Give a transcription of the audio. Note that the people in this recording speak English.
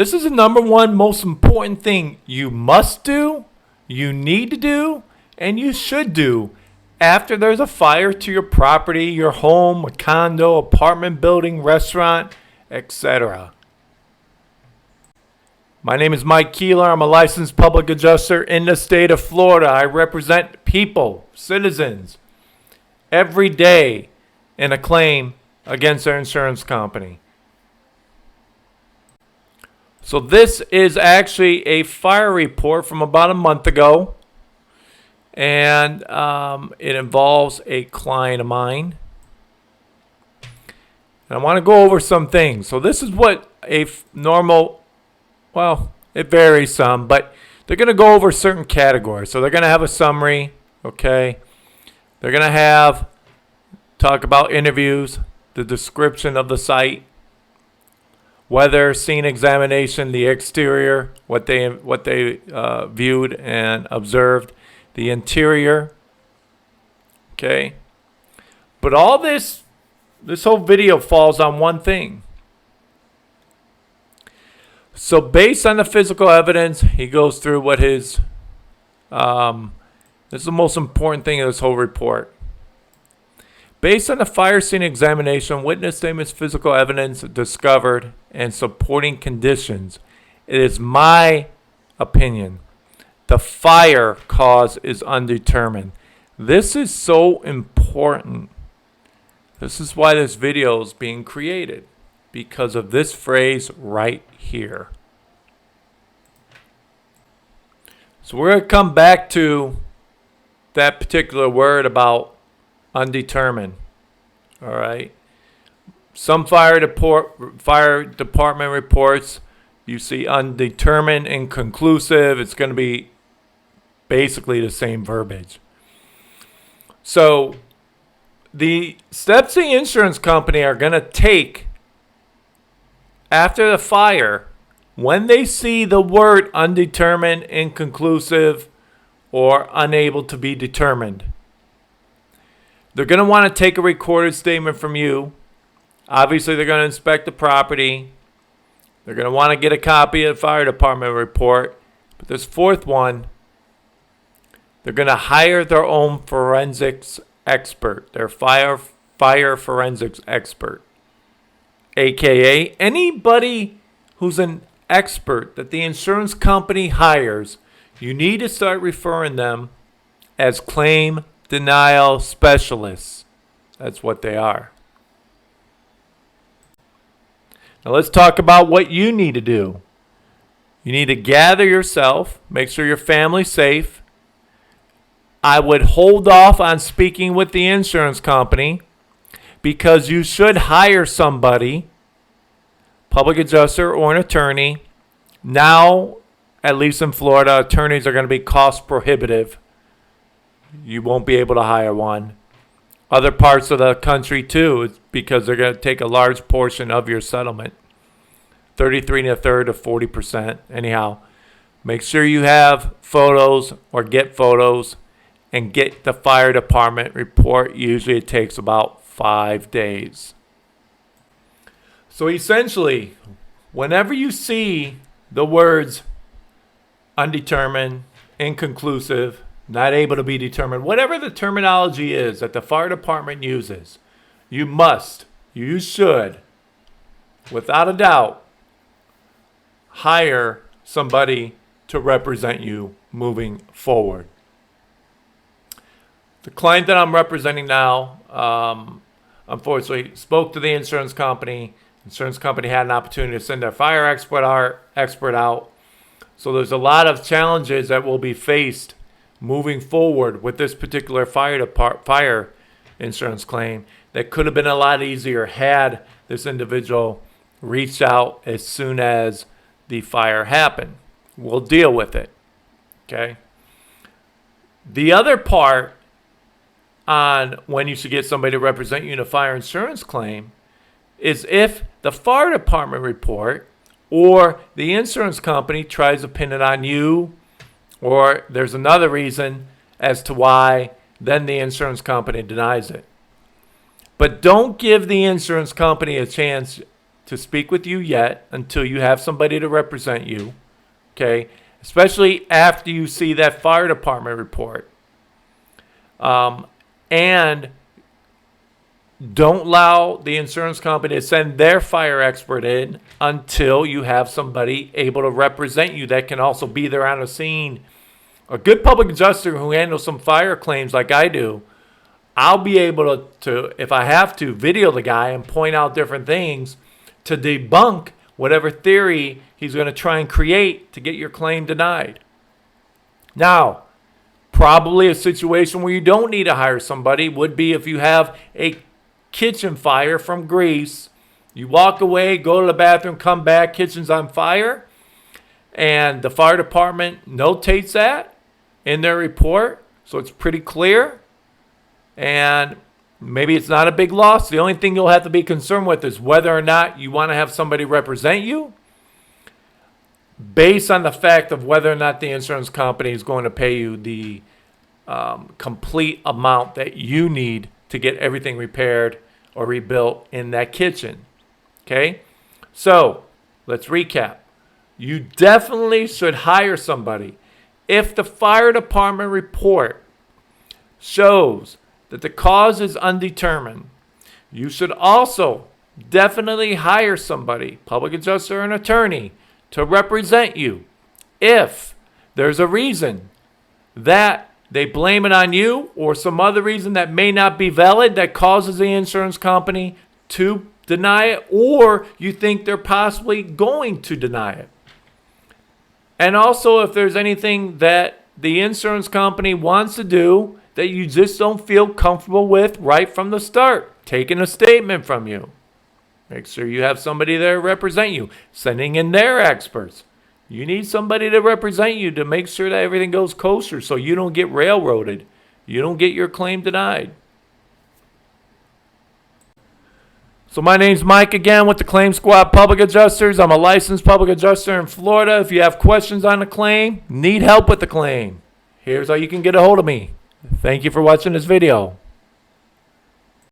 This is the number one most important thing you must do, you need to do, and you should do after there's a fire to your property, your home, a condo, apartment building, restaurant, etc. My name is Mike Keeler. I'm a licensed public adjuster in the state of Florida. I represent people, citizens, every day in a claim against their insurance company. So this is actually a fire report from about a month ago, and it involves a client of mine. And I want to go over some things. So this is what a normal, well, it varies some, but they're going to go over certain categories. So they're going to have a summary, okay? They're going to talk about interviews, the description of the site, weather, scene examination, the exterior, what they viewed and observed, the interior, okay? But all this whole video falls on one thing. So based on the physical evidence, he goes through what his, this is the most important thing of this whole report. Based on the fire scene examination, witness statements, physical evidence discovered, and supporting conditions, it is my opinion the fire cause is undetermined. This is so important. This is why this video is being created, because of this phrase right here. So we're going to come back to that particular word about undetermined. All right. Some fire department reports, you see undetermined, inconclusive. It's going to be basically the same verbiage. So the steps the insurance company are going to take after the fire, when they see the word undetermined, inconclusive, or unable to be determined, they're going to want to take a recorded statement from you. Obviously, they're going to inspect the property. They're going to want to get a copy of the fire department report. But this fourth one, they're going to hire their own forensics expert, their fire forensics expert, a.k.a. anybody who's an expert that the insurance company hires. You need to start referring them as claim denial specialists. That's what they are. Now let's talk about what you need to do. You need to gather yourself, make sure your family's safe. I would hold off on speaking with the insurance company because you should hire somebody, public adjuster or an attorney. Now, at least in Florida, attorneys are going to be cost prohibitive. You won't be able to hire one. Other parts of the country too, because they're going to take a large portion of your settlement. 33 1/3 to 40%. Anyhow, make sure you have photos or get photos and get the fire department report. Usually it takes about 5 days. So essentially, whenever you see the words undetermined, inconclusive, not able to be determined, whatever the terminology is that the fire department uses, you should, without a doubt, hire somebody to represent you moving forward. The client that I'm representing now, unfortunately, spoke to the insurance company. Insurance company had an opportunity to send their fire expert out. So there's a lot of challenges that will be faced moving forward with this particular fire insurance claim that could have been a lot easier had this individual reached out as soon as the fire happened. We'll deal with it. Okay. The other part on when you should get somebody to represent you in a fire insurance claim is if the fire department report or the insurance company tries to pin it on you, or there's another reason as to why, then the insurance company denies it. But don't give the insurance company a chance to speak with you yet until you have somebody to represent you, okay? Especially after you see that fire department report. And don't allow the insurance company to send their fire expert in until you have somebody able to represent you that can also be there on the scene. A good public adjuster who handles some fire claims like I do, I'll be able to, if I have to, video the guy and point out different things to debunk whatever theory he's going to try and create to get your claim denied. Now, probably a situation where you don't need to hire somebody would be if you have a kitchen fire from grease. You walk away, go to the bathroom, come back, kitchen's on fire, and the fire department notates that in their report, so it's pretty clear. And maybe it's not a big loss. The only thing you'll have to be concerned with is whether or not you want to have somebody represent you based on the fact of whether or not the insurance company is going to pay you the complete amount that you need to get everything repaired or rebuilt in that kitchen. Okay? So, let's recap. You definitely should hire somebody. If the fire department report shows that the cause is undetermined, you should also definitely hire somebody, public adjuster or an attorney, to represent you if there's a reason that they blame it on you or some other reason that may not be valid that causes the insurance company to deny it, or you think they're possibly going to deny it. And also if there's anything that the insurance company wants to do that you just don't feel comfortable with right from the start, taking a statement from you. Make sure you have somebody there to represent you, sending in their experts. You need somebody to represent you to make sure that everything goes kosher so you don't get railroaded. You don't get your claim denied. So my name's Mike again with the Claim Squad Public Adjusters. I'm a licensed public adjuster in Florida. If you have questions on the claim, need help with the claim, here's how you can get a hold of me. Thank you for watching this video.